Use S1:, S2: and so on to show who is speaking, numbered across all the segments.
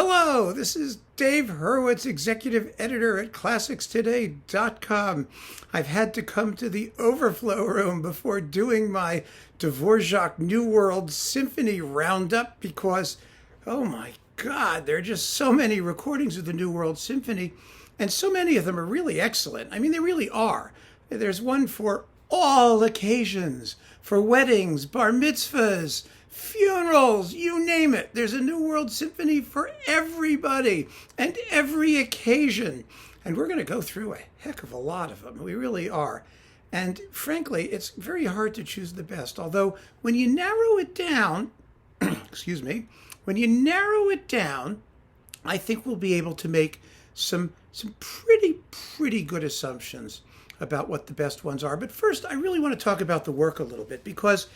S1: Hello, this is Dave Hurwitz, executive editor at ClassicsToday.com. I've had to come to the overflow room before doing my Dvorak New World Symphony roundup because, oh my God, there are just so many recordings of the New World Symphony, and so many of them are really excellent. I mean, they really are. There's one for all occasions, for weddings, bar mitzvahs, funerals, you name it. There's a New World Symphony for everybody and every occasion. And we're going to go through a heck of a lot of them. We really are. And frankly, it's very hard to choose the best. Although when you narrow it down, excuse me, when you narrow it down, I think we'll be able to make some pretty good assumptions about what the best ones are. But first, I really want to talk about the work a little bit because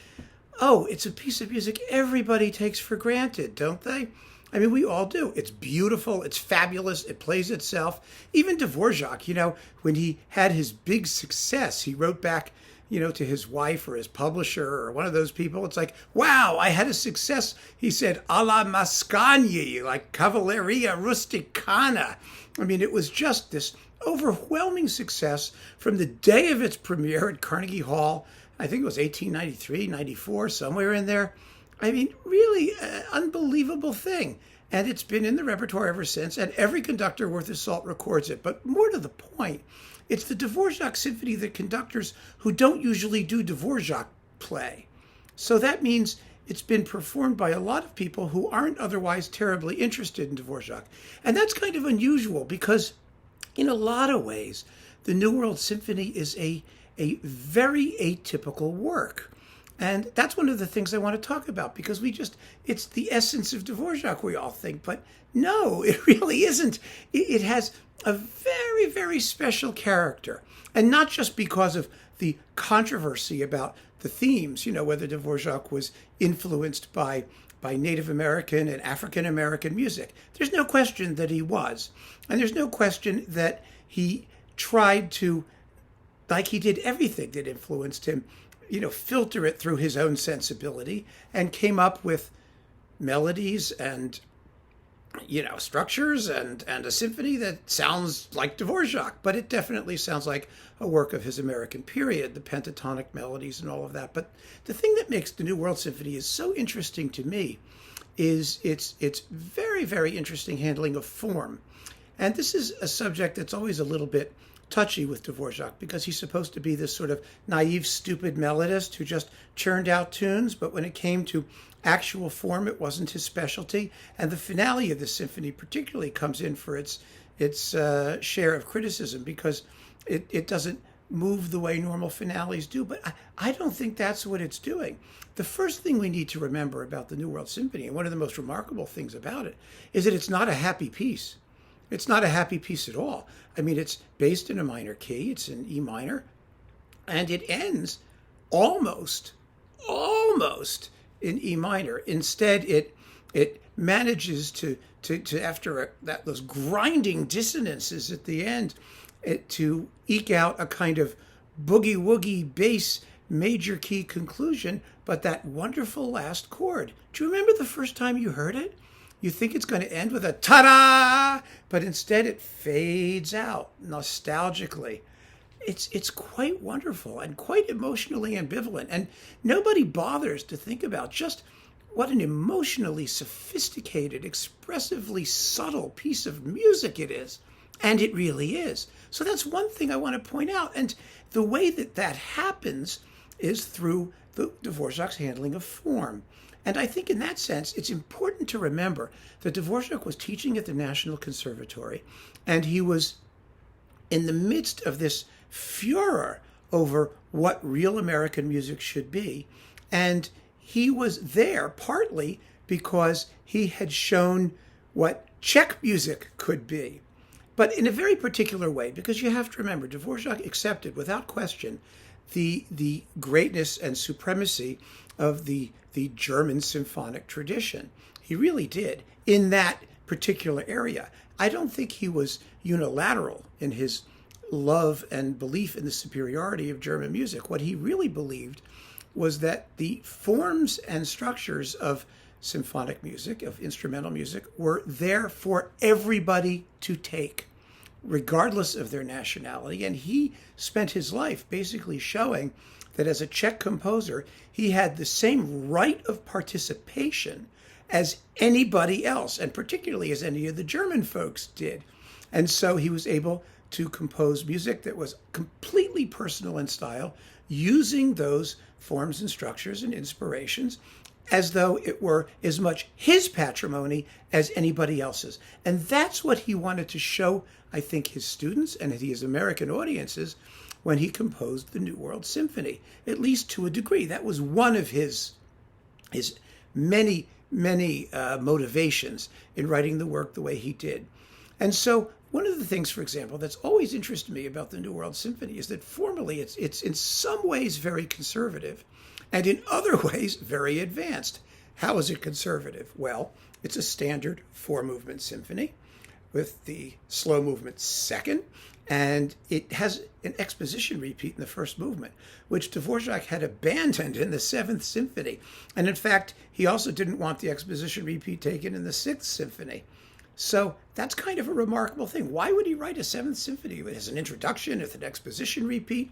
S1: it's a piece of music everybody takes for granted, don't they? I mean, we all do. It's beautiful. It's fabulous. It plays itself. Even Dvorak, when he had his big success, he wrote back, to his wife or his publisher or one of those people. It's like, wow, I had a success. He said, alla Mascagni, like Cavalleria Rusticana. I mean, it was just this overwhelming success from the day of its premiere at Carnegie Hall. I think it was 1893, 94, somewhere in there. I mean, really unbelievable thing. And it's been in the repertoire ever since, and every conductor worth his salt records it. But more to the point, it's the Dvorak Symphony that conductors who don't usually do Dvorak play. So that means it's been performed by a lot of people who aren't otherwise terribly interested in Dvorak. And that's kind of unusual because in a lot of ways, the New World Symphony is a very atypical work. And that's one of the things I want to talk about because it's the essence of Dvorak, we all think. But no, it really isn't. It has a very special character. And not just because of the controversy about the themes, whether Dvorak was influenced by Native American and African American music. There's no question that he was. And there's no question that he tried to, like he did everything that influenced him, filter it through his own sensibility and came up with melodies and, structures and a symphony that sounds like Dvorak, but it definitely sounds like a work of his American period, the pentatonic melodies and all of that. But the thing that makes the New World Symphony is so interesting to me is its very interesting handling of form. And this is a subject that's always a little bit touchy with Dvorak because he's supposed to be this sort of naive, stupid melodist who just churned out tunes, but when it came to actual form, it wasn't his specialty. And the finale of the symphony particularly comes in for its share of criticism because it doesn't move the way normal finales do. But I don't think that's what it's doing. The first thing we need to remember about the New World Symphony, and one of the most remarkable things about it, is that it's not a happy piece. It's not a happy piece at all. I mean, it's based in a minor key. It's in E minor. And it ends almost in E minor. Instead, it manages to after those grinding dissonances at the end, to eke out a kind of boogie-woogie bass major key conclusion, but that wonderful last chord. Do you remember the first time you heard it? You think it's going to end with a ta-da, but instead it fades out nostalgically. It's quite wonderful and quite emotionally ambivalent. And nobody bothers to think about just what an emotionally sophisticated, expressively subtle piece of music it is. And it really is. So that's one thing I want to point out. And the way that happens is through the Dvorak's handling of form. And I think in that sense, it's important to remember that Dvorak was teaching at the National Conservatory, and he was in the midst of this furor over what real American music should be. And he was there partly because he had shown what Czech music could be, but in a very particular way, because you have to remember, Dvorak accepted without question the greatness and supremacy of the German symphonic tradition. He really did in that particular area. I don't think he was unilateral in his love and belief in the superiority of German music. What he really believed was that the forms and structures of symphonic music, of instrumental music, were there for everybody to take, regardless of their nationality. And he spent his life basically showing that as a Czech composer, he had the same right of participation as anybody else, and particularly as any of the German folks did. And so he was able to compose music that was completely personal in style, using those forms and structures and inspirations as though it were as much his patrimony as anybody else's. And that's what he wanted to show, I think, his students and his American audiences when he composed the New World Symphony, at least to a degree. That was one of his many motivations in writing the work the way he did. And so one of the things, for example, that's always interested me about the New World Symphony is that formally it's in some ways very conservative and in other ways very advanced. How is it conservative? Well, it's a standard 4-movement symphony with the slow movement second, and it has an exposition repeat in the first movement, which Dvorak had abandoned in the 7th Symphony. And in fact, he also didn't want the exposition repeat taken in the 6th Symphony. So that's kind of a remarkable thing. Why would he write a 7th Symphony? It has an introduction with an exposition repeat.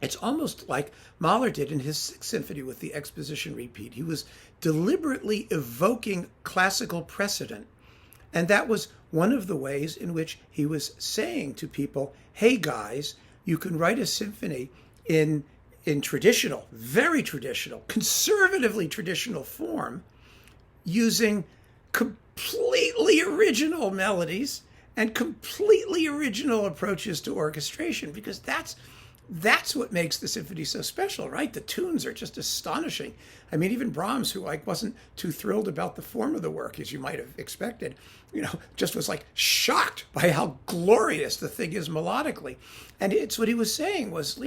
S1: It's almost like Mahler did in his 6th Symphony with the exposition repeat. He was deliberately evoking classical precedent. And that was one of the ways in which he was saying to people, hey guys, you can write a symphony in traditional, very traditional, conservatively traditional form, using completely original melodies and completely original approaches to orchestration, because that's what makes the symphony so special, right? The tunes are just astonishing. I mean, even Brahms, who wasn't too thrilled about the form of the work, as you might have expected, just was shocked by how glorious the thing is melodically. And it's what he was saying was,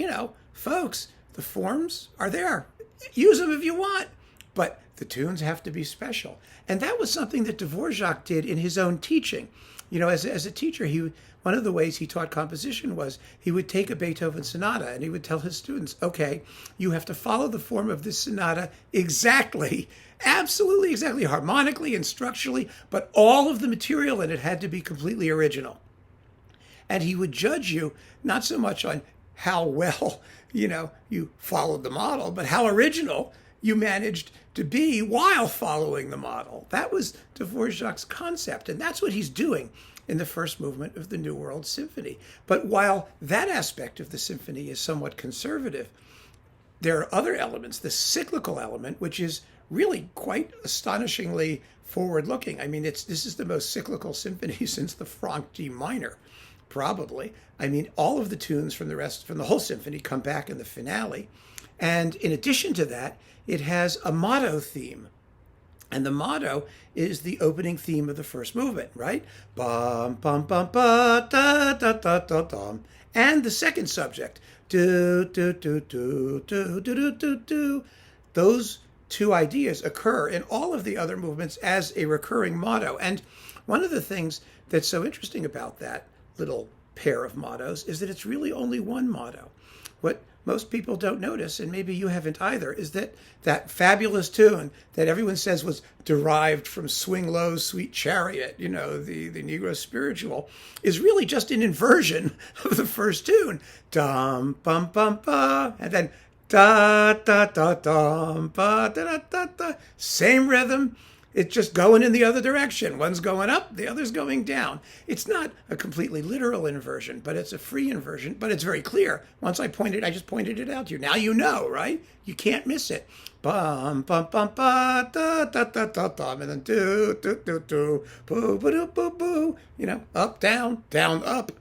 S1: folks, the forms are there. Use them if you want, but the tunes have to be special. And that was something that Dvorak did in his own teaching. As a teacher, one of the ways he taught composition was he would take a Beethoven sonata and he would tell his students, okay, you have to follow the form of this sonata exactly, absolutely exactly, harmonically and structurally, but all of the material in it had to be completely original. And he would judge you not so much on how well, you followed the model, but how original you managed to be while following the model. That was Dvorak's concept, and that's what he's doing in the first movement of the New World Symphony. But while that aspect of the symphony is somewhat conservative, there are other elements, the cyclical element, which is really quite astonishingly forward-looking. I mean, this is the most cyclical symphony since the Franck D minor, probably. I mean, all of the tunes from the whole symphony come back in the finale. And in addition to that, it has a motto theme. And the motto is the opening theme of the first movement, right? Bum, bum, bum, ba, da, da, da, da, dum. And the second subject, do, do, do, do, do, do, do, do, do. Those two ideas occur in all of the other movements as a recurring motto. And one of the things that's so interesting about that little pair of mottos is that it's really only one motto. What most people don't notice, and maybe you haven't either, is that fabulous tune that everyone says was derived from Swing Low, Sweet Chariot, the Negro spiritual, is really just an inversion of the first tune. Dum, bum, bum, ba, and then da, da, da, dum, ba, da, da, da, da. Same rhythm. It's just going in the other direction. One's going up, the other's going down. It's not a completely literal inversion, but it's a free inversion, but it's very clear. Once I just pointed it out to you. Now you know, right? You can't miss it. Bum, bum, bum, ba, da, da, da, da, dum, and then do, do, do, do, boo, boo, doo, boo, boo. Up, down, up.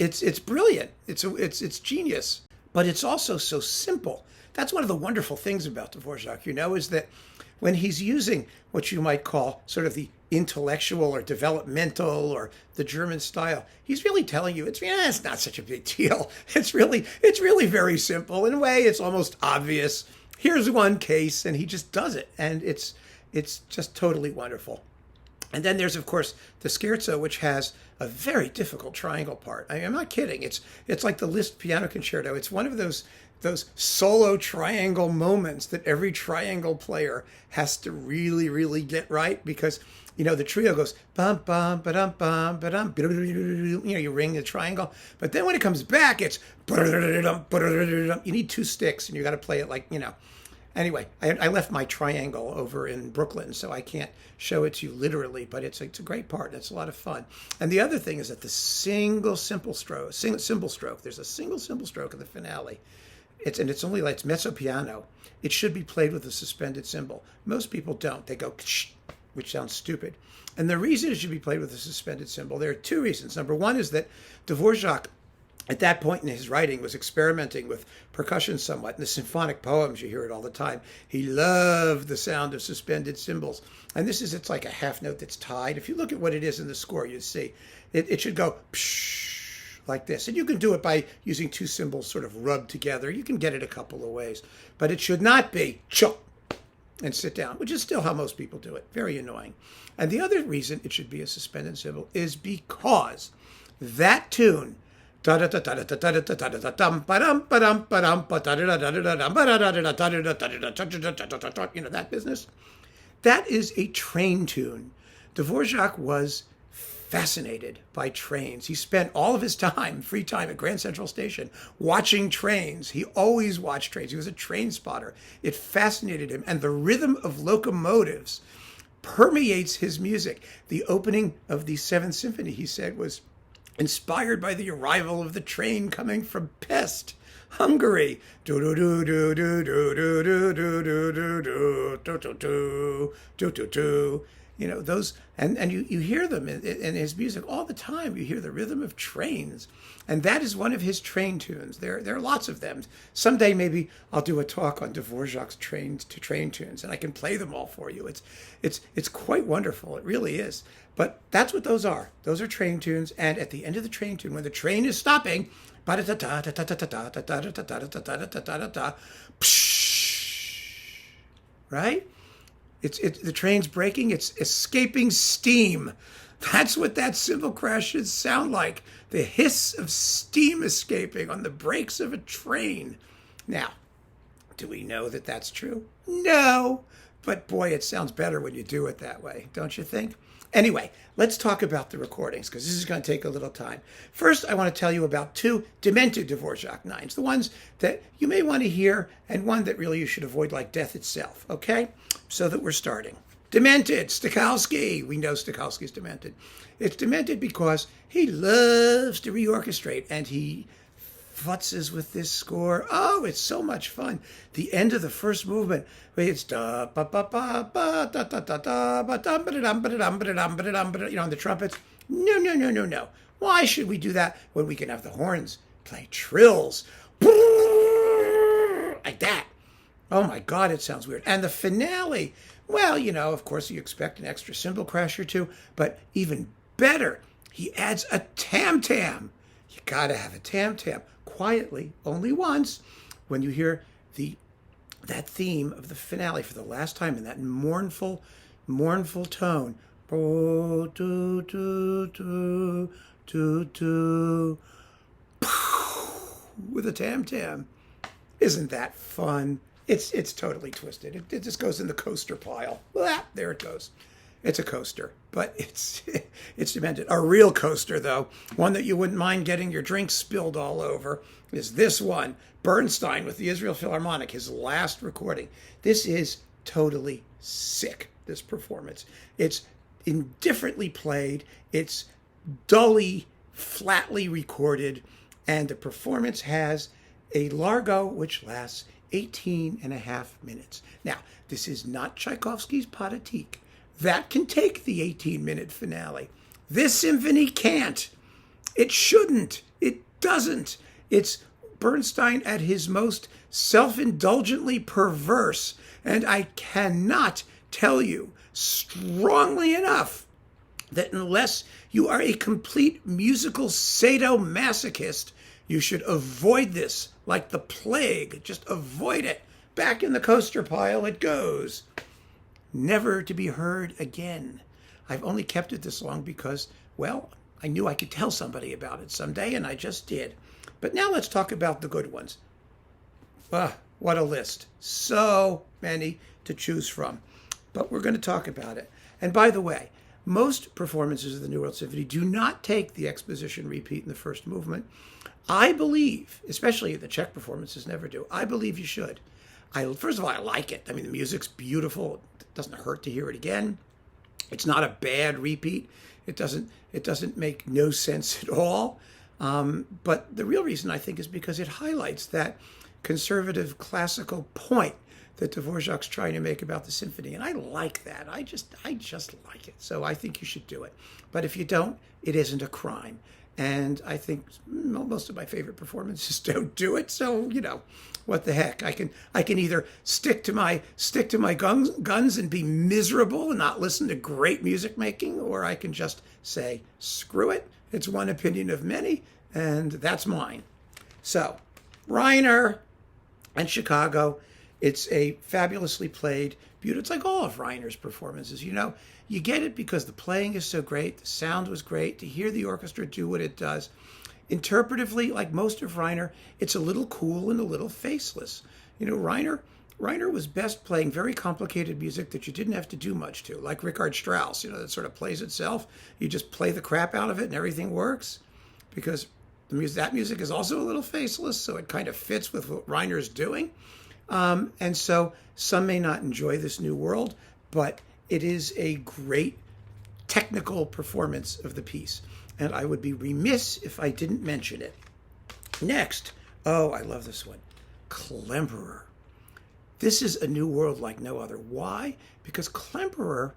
S1: It's brilliant. It's genius. But it's also so simple. That's one of the wonderful things about Dvorak, is that when he's using what you might call sort of the intellectual or developmental or the German style, he's really telling you it's not such a big deal. It's really very simple. In a way, it's almost obvious. Here's one case, and he just does it, and it's just totally wonderful. And then there's, of course, the scherzo, which has a very difficult triangle part. I'm not kidding. It's like the Liszt piano concerto. It's one of those solo triangle moments that every triangle player has to really, really get right, because the trio goes bum bum ba-dum bum ba-dum, you ring the triangle, but then when it comes back, it's you need two sticks and you got to play it like. Anyway, I left my triangle over in Brooklyn, so I can't show it to you literally, but it's a great part. It's a lot of fun. And the other thing is that the cymbal stroke, there's a single cymbal stroke in the finale. It's only like it's mezzo piano. It should be played with a suspended cymbal. Most people don't. They go, which sounds stupid. And the reason it should be played with a suspended cymbal, there are two reasons. Number one is that Dvorak, at that point in his writing, was experimenting with percussion somewhat. In the symphonic poems, you hear it all the time. He loved the sound of suspended cymbals. And it's like a half note that's tied. If you look at what it is in the score, you see it should go psh, like this. And you can do it by using two cymbals sort of rubbed together. You can get it a couple of ways. But it should not be chop and sit down, which is still how most people do it. Very annoying. And the other reason it should be a suspended cymbal is because that tune, that business, that is a train tune. Dvorak was fascinated by trains. He spent all of his free time at Grand Central Station watching trains. He always watched trains. He was a train spotter. It fascinated him. And the rhythm of locomotives permeates his music. The opening of the Seventh Symphony, he said, was inspired by the arrival of the train coming from Pest, Hungary. Do do do do do do do do do do do do do do do do. Those, and you hear them in his music all the time. You hear the rhythm of trains, and that is one of his train tunes. There are lots of them. Someday maybe I'll do a talk on Dvorak's train tunes, and I can play them all for you. It's quite wonderful. It really is. But that's what those are. Those are train tunes, and at the end of the train tune, when the train is stopping, right? The train's braking, it's escaping steam. That's what that cymbal crash should sound like. The hiss of steam escaping on the brakes of a train. Now, do we know that that's true? No. But boy, it sounds better when you do it that way, don't you think? Anyway, let's talk about the recordings, because this is going to take a little time. First, I want to tell you about two Demented Dvorak nines, the ones that you may want to hear, and one that really you should avoid like death itself, okay? So that we're starting. Demented, Stokowski. We know Stokowski's demented. It's demented because he loves to reorchestrate, and he futzes with this score. Oh, it's so much fun. The end of the first movement, it's da ba ba ba ba da da da da ba dum ba dum ba dum ba dum ba dum ba, on the trumpets. No. Why should we do that when we can have the horns play trills like that? Oh my God, it sounds weird. And the finale, well, of course you expect an extra cymbal crash or two, but even better, he adds a tam-tam. You gotta have a tam-tam. Quietly, only once, when you hear that theme of the finale for the last time in that mournful tone. Do, do, do, do, do, with a tam-tam. Isn't that fun? It's totally twisted. It just goes in the coaster pile. There it goes. It's a coaster, but it's demented. A real coaster, though, one that you wouldn't mind getting your drink spilled all over, is this one. Bernstein with the Israel Philharmonic, his last recording. This is totally sick, this performance. It's indifferently played. It's dully, flatly recorded. And the performance has a largo which lasts 18 and a half minutes. Now, this is not Tchaikovsky's Pathetique. That can take the 18-minute finale. This symphony can't. It shouldn't. It doesn't. It's Bernstein at his most self-indulgently perverse, and I cannot tell you strongly enough that unless you are a complete musical sadomasochist, you should avoid this like the plague. Just avoid it. Back in the coaster pile it goes. Never to be heard again. I've only kept it this long because, well, I knew I could tell somebody about it someday, and I just did. But now let's talk about the good ones. What a list. So many to choose from. But we're going to talk about it. And by the way, most performances of the New World Symphony do not take the exposition repeat in the first movement. I believe, especially the Czech performances never do, I believe you should. First of all, I like it. I mean, the music's beautiful. It doesn't hurt to hear it again. It's not a bad repeat. It doesn't make no sense at all. But the real reason, I think, is because it highlights that conservative classical point that Dvorak's trying to make about the symphony. And I like that. I just like it. So I think you should do it. But if you don't, it isn't a crime. And I think most of my favorite performances don't do it. So, what the heck? I can either stick to my guns and be miserable and not listen to great music making, or I can just say, screw it. It's one opinion of many, and that's mine. So, Reiner and Chicago, it's a fabulously played, beautiful. It's like all of Reiner's performances, You get it because the playing is so great, the sound was great, to hear the orchestra do what it does. Interpretively, like most of Reiner, it's a little cool and a little faceless. Reiner was best playing very complicated music that you didn't have to do much to, like Richard Strauss, that sort of plays itself. You just play the crap out of it and everything works, because that music is also a little faceless, so it kind of fits with what Reiner's doing. And so some may not enjoy this new world, but it is a great technical performance of the piece. And I would be remiss if I didn't mention it. Next, I love this one, Klemperer. This is a new world like no other. Why? Because Klemperer,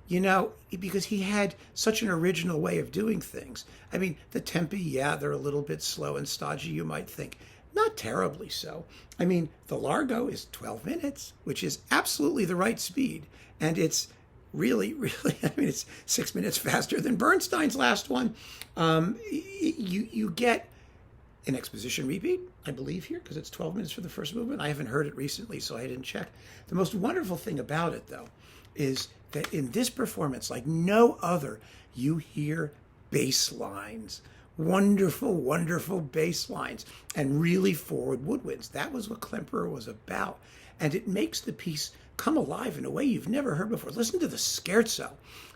S1: because he had such an original way of doing things. I mean, the tempi, they're a little bit slow and stodgy, you might think. Not terribly so. I mean, the Largo is 12 minutes, which is absolutely the right speed. And it's really, it's 6 minutes faster than Bernstein's last one. You get an exposition repeat, I believe, here, because it's 12 minutes for the first movement. I haven't heard it recently, so I didn't check. The most wonderful thing about it, though, is that in this performance, like no other, you hear bass lines. Wonderful, wonderful bass lines and really forward woodwinds. That was what Klemperer was about. And it makes the piece come alive in a way you've never heard before. Listen to the scherzo.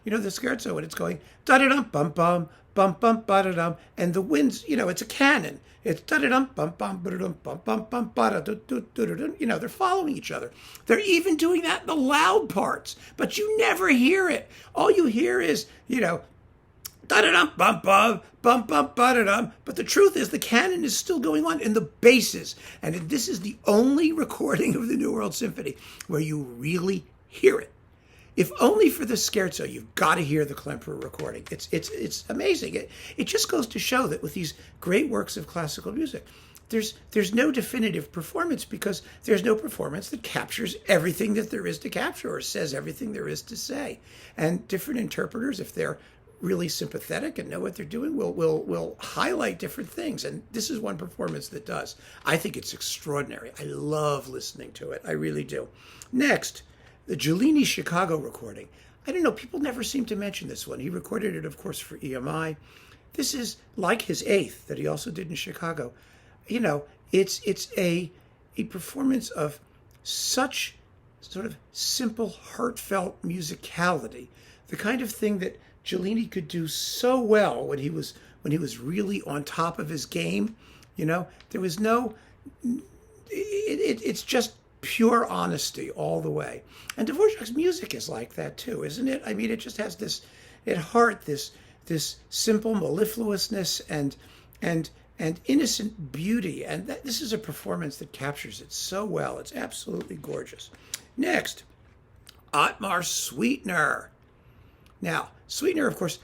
S1: The scherzo, and it's going da-da-dum, bum-bum, bum-bum, ba-da-dum. And the winds, it's a canon. It's da-da-dum, bum-bum, ba-da-dum, bum-bum, ba-da-dum. They're following each other. They're even doing that in the loud parts, but you never hear it. All you hear is, da-da-dum, bum-bum, bum-bum, ba-da-dum. But the truth is the canon is still going on in the basses. And this is the only recording of the New World Symphony where you really hear it. If only for the scherzo, you've got to hear the Klemperer recording. It's amazing. It just goes to show that with these great works of classical music, there's no definitive performance, because there's no performance that captures everything that there is to capture or says everything there is to say. And different interpreters, if they're really sympathetic and know what they're doing, will highlight different things. And this is one performance that does. I think it's extraordinary. I love listening to it. I really do. Next, the Giulini Chicago recording. I don't know, people never seem to mention this one. He recorded it, of course, for EMI. This is like his eighth that he also did in Chicago. It's a performance of such sort of simple, heartfelt musicality. The kind of thing that Giulini could do so well when he was really on top of his game. There was no, it's just pure honesty all the way. And Dvorak's music is like that too, isn't it? I mean, it just has this, at heart, this simple mellifluousness and innocent beauty. And this is a performance that captures it so well. It's absolutely gorgeous. Next, Ottmar Sweetener. Now, Sweetener, of course,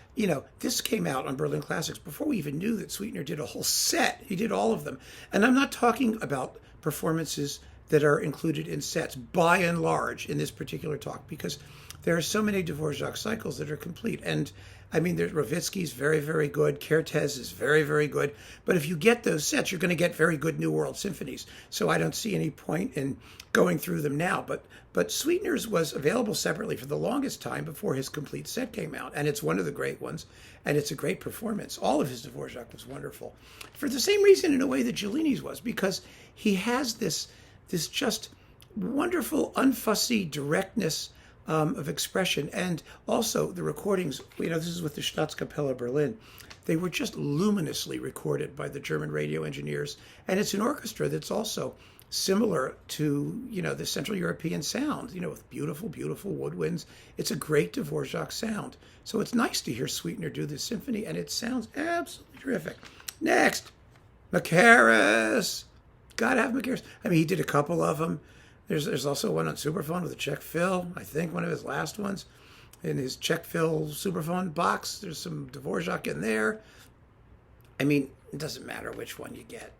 S1: this came out on Berlin Classics before we even knew that Sweetener did a whole set. He did all of them. And I'm not talking about performances that are included in sets, by and large, in this particular talk, because there are so many Dvorak cycles that are complete. And I mean, there's Ravitsky's very, very good. Kertész is very, very good. But if you get those sets, you're going to get very good New World symphonies. So I don't see any point in going through them now. But Sweetener's was available separately for the longest time before his complete set came out. And it's one of the great ones. And it's a great performance. All of his Dvorak was wonderful. For the same reason, in a way, that Giulini's was, because he has this just wonderful, unfussy directness of expression. And also the recordings, this is with the Staatskapelle Berlin. They were just luminously recorded by the German radio engineers. And it's an orchestra that's also similar to, the Central European sound, with beautiful, beautiful woodwinds. It's a great Dvorak sound. So it's nice to hear Sweetener do this symphony, and it sounds absolutely terrific. Next, Macaris. Gotta have Macaris. I mean, he did a couple of them. There's also one on Superphone with a Czech fill. I think one of his last ones. In his Czech fill Superphone box, there's some Dvorak in there. I mean, it doesn't matter which one you get.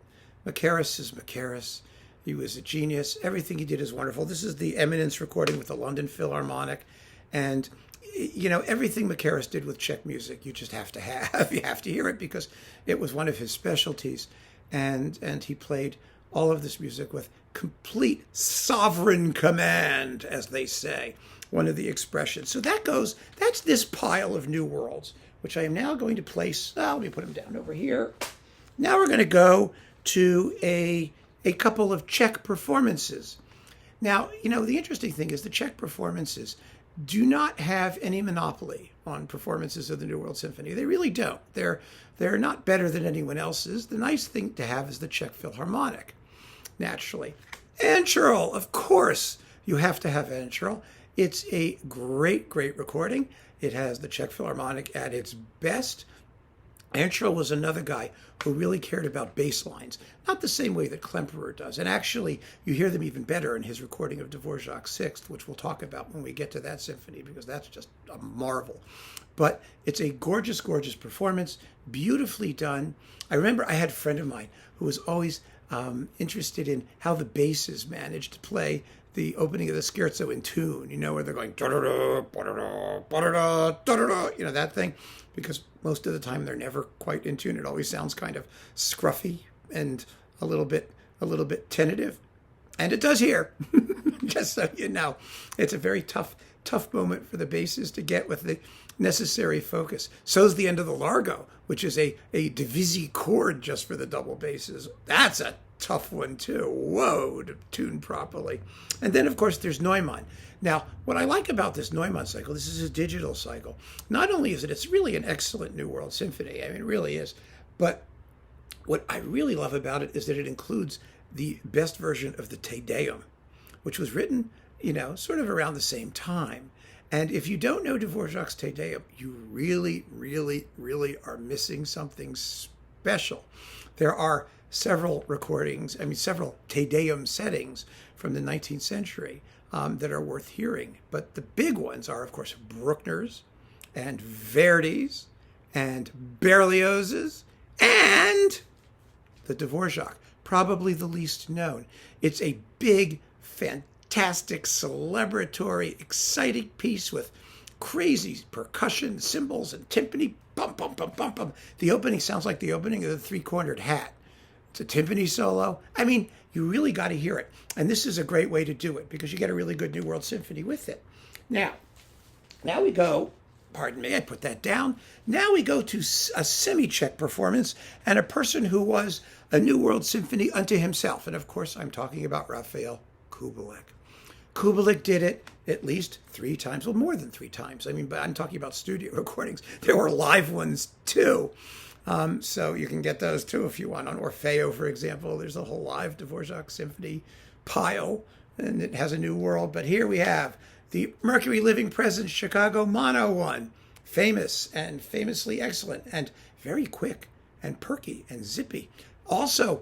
S1: Macaris is Macaris. He was a genius. Everything he did is wonderful. This is the Eminence recording with the London Philharmonic. And, everything Macaris did with Czech music, you just have to have. You have to hear it because it was one of his specialties. And he played all of this music with complete sovereign command, as they say, one of the expressions. So that's this pile of New Worlds, which I am now going to place. Let me put them down over here. Now we're going to go to a couple of Czech performances. Now, the interesting thing is the Czech performances do not have any monopoly on performances of the New World Symphony. They really don't. They're not better than anyone else's. The nice thing to have is the Czech Philharmonic, naturally. Ancherl, of course, you have to have Ancherl. It's a great, great recording. It has the Czech Philharmonic at its best. Ancherl was another guy who really cared about bass lines, not the same way that Klemperer does. And actually, you hear them even better in his recording of Dvorak's Sixth, which we'll talk about when we get to that symphony, because that's just a marvel. But it's a gorgeous, gorgeous performance, beautifully done. I remember I had a friend of mine who was always interested in how the basses managed to play the opening of the scherzo in tune, where they're going da-da-da, ba-da-da, ba-da-da, da-da-da, that thing, because most of the time they're never quite in tune. It always sounds kind of scruffy and a little bit tentative. And it does here, just so you know. It's a very tough moment for the basses to get with the necessary focus. So's the end of the Largo, which is a divisi chord just for the double basses. That's a tough one too. Whoa, to tune properly. And then, of course, there's Neumann. Now, what I like about this Neumann cycle, this is a digital cycle. Not only is it's really an excellent New World Symphony. I mean, it really is. But what I really love about it is that it includes the best version of the Te Deum, which was written, sort of around the same time. And if you don't know Dvorak's Te Deum, you really, really, really are missing something special. There are several Te Deum settings from the 19th century that are worth hearing. But the big ones are, of course, Bruckner's and Verdi's and Berlioz's and the Dvorak, probably the least known. It's a big, fantastic, celebratory, exciting piece with crazy percussion, cymbals, and timpani. Bum, bum, bum, bum, bum. The opening sounds like the opening of the Three-Cornered Hat. It's a timpani solo. I mean, you really got to hear it. And this is a great way to do it because you get a really good New World Symphony with it. Now we go, pardon me, I put that down. Now we go to a semi-Czech performance and a person who was a New World Symphony unto himself. And of course, I'm talking about Raphael Kubelik. Kubelik did it at least 3 times, well, more than 3 times. I mean, but I'm talking about studio recordings. There were live ones too. So you can get those too if you want. On Orfeo, for example, there's a whole live Dvorak symphony pile, and it has a New World. But here we have the Mercury Living Presence Chicago Mono one. Famous and famously excellent and very quick and perky and zippy. Also,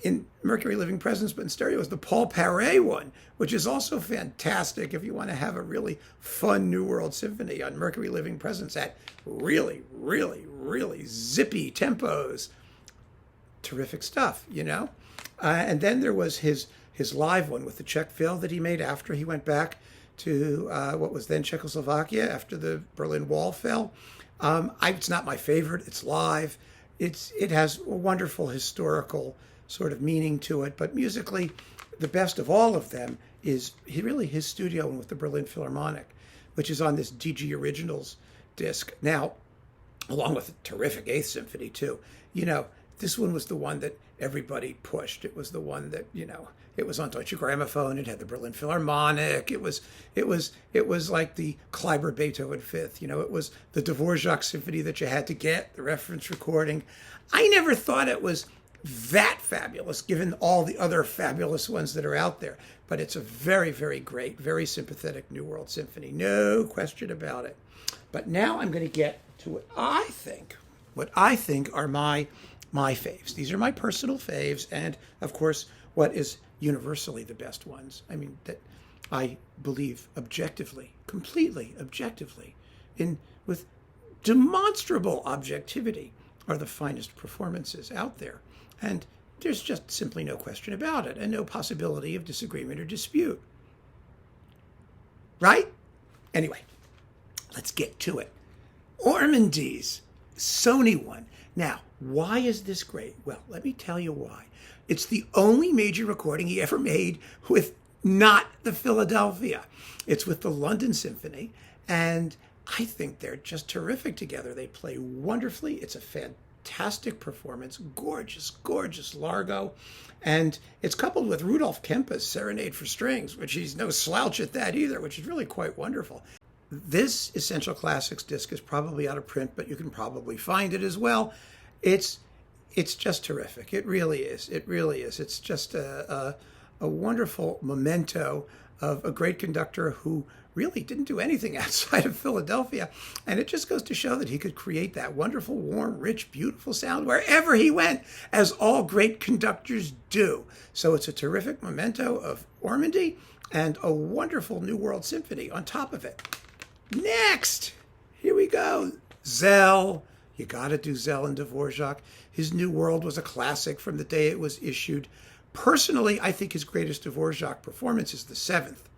S1: in Mercury Living Presence, but in stereo, is the Paul Paré one, which is also fantastic if you want to have a really fun New World Symphony on Mercury Living Presence at really, really, really zippy tempos. Terrific stuff, And then there was his live one with the Czech fill that he made after he went back to what was then Czechoslovakia after the Berlin Wall fell. It's not my favorite. It's live. It has a wonderful historical sort of meaning to it, but musically, the best of all of them is really his studio one with the Berlin Philharmonic, which is on this DG Originals disc. Now, along with a terrific Eighth Symphony too. This one was the one that everybody pushed. It was the one that, it was on Deutsche Grammophon. It had the Berlin Philharmonic. It was like the Kleiber Beethoven Fifth. It was the Dvorak Symphony that you had to get, the reference recording. I never thought it was that fabulous, given all the other fabulous ones that are out there. But it's a very, very great, very sympathetic New World Symphony. No question about it. But now I'm going to get to what I think are my faves. These are my personal faves, and of course, what is universally the best ones. I mean, that I believe objectively, completely objectively, with demonstrable objectivity, are the finest performances out there. And there's just simply no question about it, and no possibility of disagreement or dispute. Right? Anyway, let's get to it. Ormandy's Sony one. Now, why is this great? Well, let me tell you why. It's the only major recording he ever made with not the Philadelphia. It's with the London Symphony, and I think they're just terrific together. They play wonderfully. It's a fantastic performance, gorgeous, gorgeous Largo, and it's coupled with Rudolf Kempe's Serenade for Strings, which he's no slouch at that either, which is really quite wonderful. This Essential Classics disc is probably out of print, but you can probably find it as well. It's just terrific. It really is. It really is. It's just a wonderful memento of a great conductor who really didn't do anything outside of Philadelphia. And it just goes to show that he could create that wonderful, warm, rich, beautiful sound wherever he went, as all great conductors do. So it's a terrific memento of Ormandy and a wonderful New World Symphony on top of it. Next, here we go. Zell. You got to do Zell and Dvorak. His New World was a classic from the day it was issued. Personally, I think his greatest Dvorak performance is the seventh,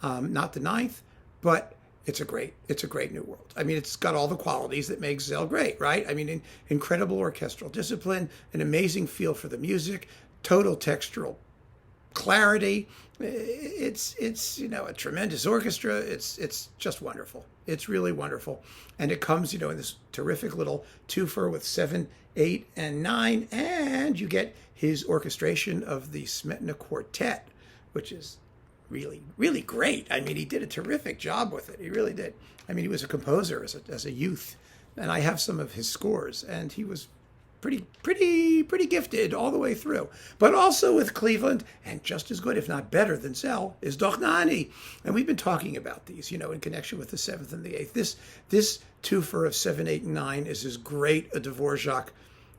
S1: not the ninth, but it's a great New World. I mean, it's got all the qualities that make Zell great, right? I mean, incredible orchestral discipline, an amazing feel for the music, total textural clarity. It's a tremendous orchestra. It's just wonderful. It's really wonderful. And it comes, in this terrific little twofer with 7, 8, and 9, and you get his orchestration of the Smetana Quartet, which is really, really great. I mean, he did a terrific job with it. He really did. I mean, he was a composer as a youth, and I have some of his scores, and he was pretty gifted all the way through. But also with Cleveland, and just as good, if not better than Zell, is Dochnani. And we've been talking about these, in connection with the 7th and the 8th. This twofer of 7, 8, and 9 is as great a Dvorak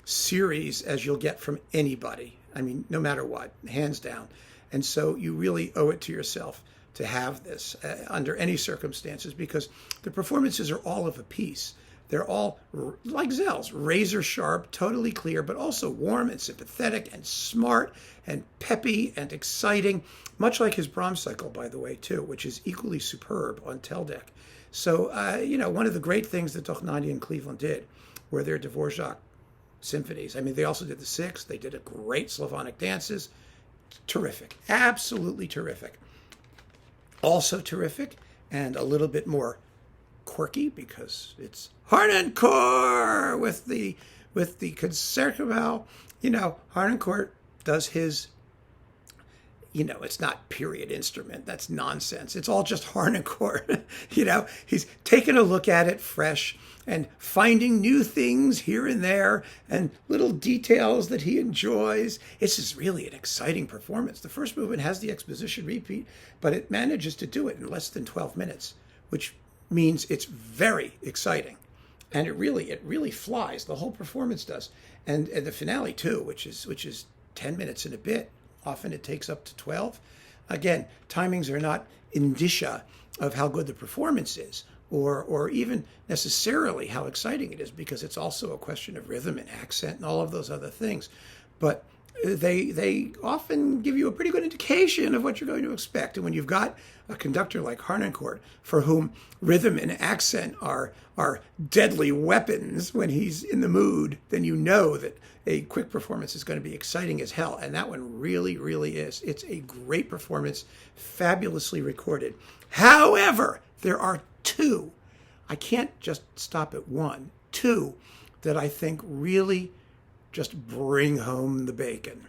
S1: series as you'll get from anybody. I mean, no matter what, hands down. And so you really owe it to yourself to have this under any circumstances, because the performances are all of a piece. They're all, like Zell's, razor sharp, totally clear, but also warm and sympathetic and smart and peppy and exciting, much like his Brahms cycle, by the way, too, which is equally superb on Teldec. So, one of the great things that Dochnani and Cleveland did were their Dvorak symphonies. I mean, they also did the 6th. They did a great Slavonic dances. Terrific. Absolutely terrific. Also terrific, and a little bit more quirky, because it's Harnoncourt with the Concertgebouw. Harnoncourt does his, it's not period instrument. That's nonsense. It's all just Harnoncourt. He's taking a look at it fresh and finding new things here and there and little details that he enjoys. It's just really an exciting performance. The first movement has the exposition repeat, but it manages to do it in less than 12 minutes, which means it's very exciting. And it really flies. The whole performance does. And the finale too, which is 10 minutes and a bit. Often it takes up to 12. Again, timings are not indicia of how good the performance is, or even necessarily how exciting it is, because it's also a question of rhythm and accent and all of those other things. But they often give you a pretty good indication of what you're going to expect. And when you've got a conductor like Harnoncourt, for whom rhythm and accent are deadly weapons when he's in the mood, then you know that a quick performance is going to be exciting as hell. And that one really, really is. It's a great performance, fabulously recorded. However, there are two. I can't just stop at one. Two that I think really just bring home the bacon,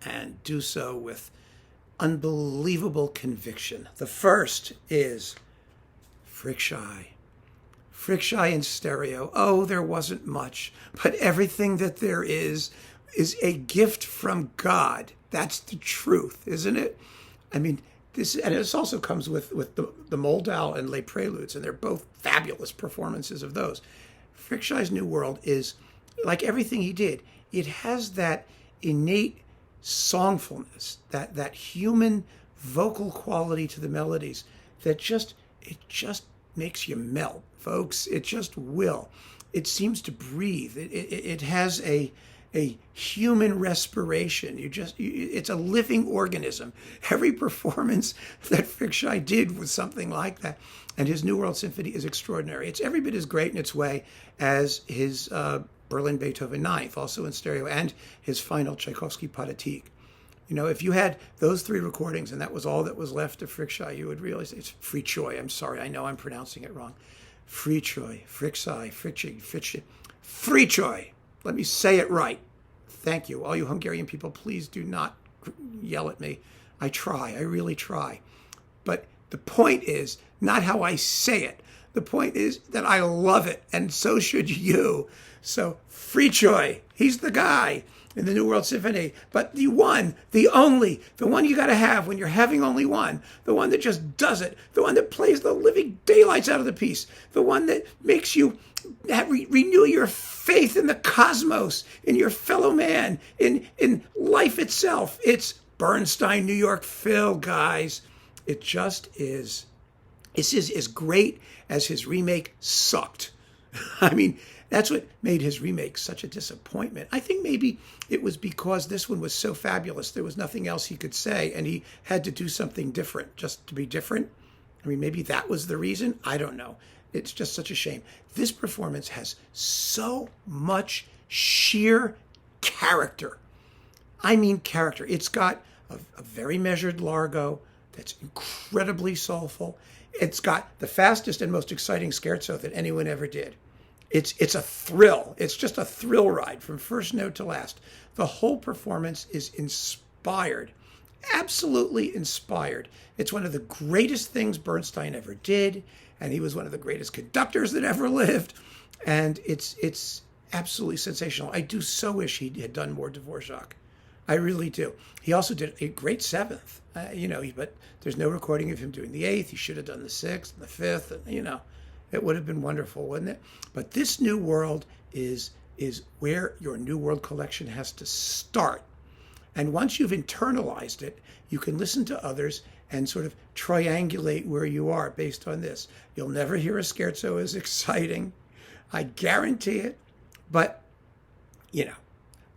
S1: and do so with unbelievable conviction. The first is Frickschei. Frickschei in stereo. Oh, there wasn't much, but everything that there is a gift from God. That's the truth, isn't it? I mean, this also comes with the Moldau and Les Preludes, and they're both fabulous performances of those. Frickschei's New World is like everything he did. It has that innate songfulness, that human vocal quality to the melodies that just makes you melt, folks. It just will. It seems to breathe. It has a human respiration. It's a living organism. Every performance that Frickschei did was something like that. And his New World Symphony is extraordinary. It's every bit as great in its way as his Berlin Beethoven Ninth, also in stereo, and his final Tchaikovsky Pathetique. You know, if you had those three recordings and that was all that was left of Frickschei, you would realize it's Frickschei. I'm sorry, I know I'm pronouncing it wrong. Frickschei, Frickschei. Let me say it right. Thank you. All you Hungarian people, please do not yell at me. I try. I really try. But the point is not how I say it. The point is that I love it, and so should you. So, Frickschei, he's the guy in the New World Symphony. But the one, the only, the one you got to have when you're having only one, the one that just does it, the one that plays the living daylights out of the piece, the one that makes you renew your faith in the cosmos, in your fellow man, in life itself. It's Bernstein, New York Phil, guys. It just is. It's as great as his remake sucked. I mean, that's what made his remake such a disappointment. I think maybe it was because this one was so fabulous, there was nothing else he could say, and he had to do something different just to be different. I mean, maybe that was the reason. I don't know. It's just such a shame. This performance has so much sheer character. I mean character. It's got a very measured largo that's incredibly soulful. It's got the fastest and most exciting scherzo that anyone ever did. It's a thrill. It's just a thrill ride from first note to last. The whole performance is inspired, absolutely inspired. It's one of the greatest things Bernstein ever did, and he was one of the greatest conductors that ever lived. And it's absolutely sensational. I do so wish he had done more Dvorak. I really do. He also did a great seventh, but there's no recording of him doing the eighth. He should have done the sixth and the fifth, and, it would have been wonderful, wouldn't it? But this New World is where your New World collection has to start. And once you've internalized it, you can listen to others and sort of triangulate where you are based on this. You'll never hear a scherzo as exciting. I guarantee it. But,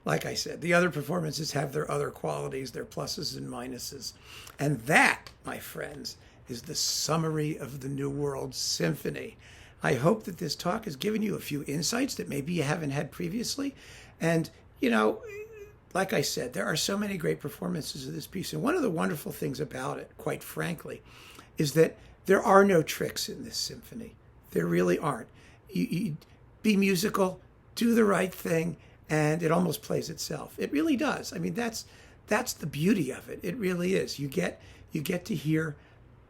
S1: like I said, the other performances have their other qualities, their pluses and minuses. And that, my friends, is the summary of the New World Symphony. I hope that this talk has given you a few insights that maybe you haven't had previously. And, like I said, there are so many great performances of this piece. And one of the wonderful things about it, quite frankly, is that there are no tricks in this symphony. There really aren't. You be musical, do the right thing, and it almost plays itself. It really does. I mean, that's the beauty of it. It really is. You get to hear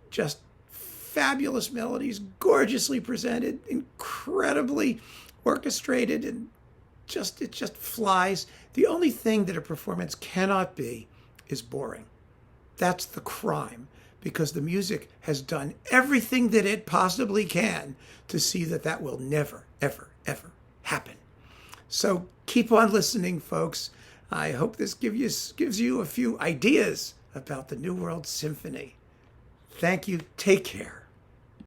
S1: just fabulous melodies, gorgeously presented, incredibly orchestrated, and it just flies. The only thing that a performance cannot be is boring. That's the crime, because the music has done everything that it possibly can to see that will never, ever, ever happen. So keep on listening, folks. I hope this gives you a few ideas about the New World Symphony. Thank you. Take care.